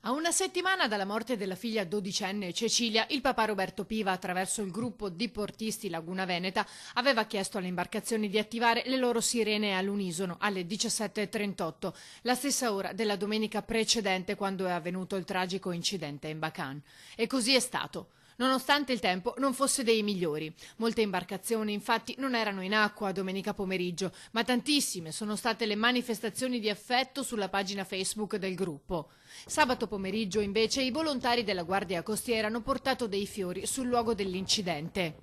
A una settimana dalla morte della figlia dodicenne Cecilia, il papà Roberto Piva, attraverso il gruppo Diportisti Laguna Veneta, aveva chiesto alle imbarcazioni di attivare le loro sirene all'unisono alle 17:38, la stessa ora della domenica precedente quando è avvenuto il tragico incidente in Bacan. E così è stato. Nonostante il tempo non fosse dei migliori. Molte imbarcazioni infatti non erano in acqua domenica pomeriggio, ma tantissime sono state le manifestazioni di affetto sulla pagina Facebook del gruppo. Sabato pomeriggio invece i volontari della Guardia Costiera hanno portato dei fiori sul luogo dell'incidente.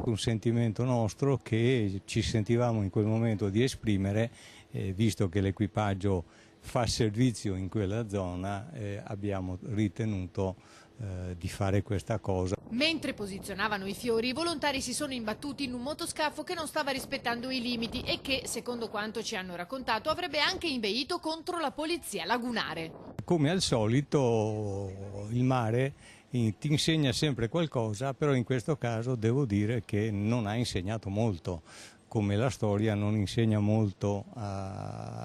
Un sentimento nostro che ci sentivamo in quel momento di esprimere, visto che l'equipaggio fa servizio in quella zona, abbiamo ritenuto di fare questa cosa. Mentre posizionavano i fiori, i volontari si sono imbattuti in un motoscafo che non stava rispettando i limiti e che, secondo quanto ci hanno raccontato, avrebbe anche inveito contro la polizia lagunare. Come al solito il mare ti insegna sempre qualcosa, però in questo caso devo dire che non ha insegnato molto, come la storia non insegna molto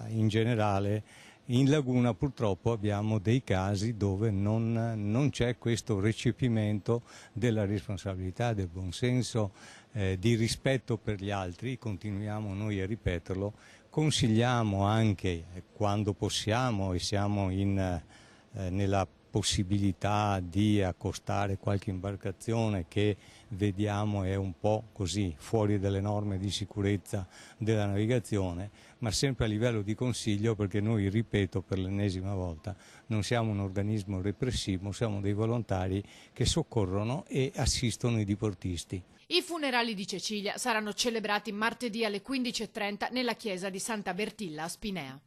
in generale. In laguna purtroppo abbiamo dei casi dove non c'è questo recepimento della responsabilità, del buonsenso, di rispetto per gli altri. Continuiamo noi a ripeterlo, consigliamo anche quando possiamo e siamo nella possibilità di accostare qualche imbarcazione che vediamo è un po' così fuori dalle norme di sicurezza della navigazione, ma sempre a livello di consiglio, perché noi, ripeto per l'ennesima volta, non siamo un organismo repressivo, siamo dei volontari che soccorrono e assistono i diportisti. I funerali di Cecilia saranno celebrati martedì alle 15:30 nella chiesa di Santa Bertilla a Spinea.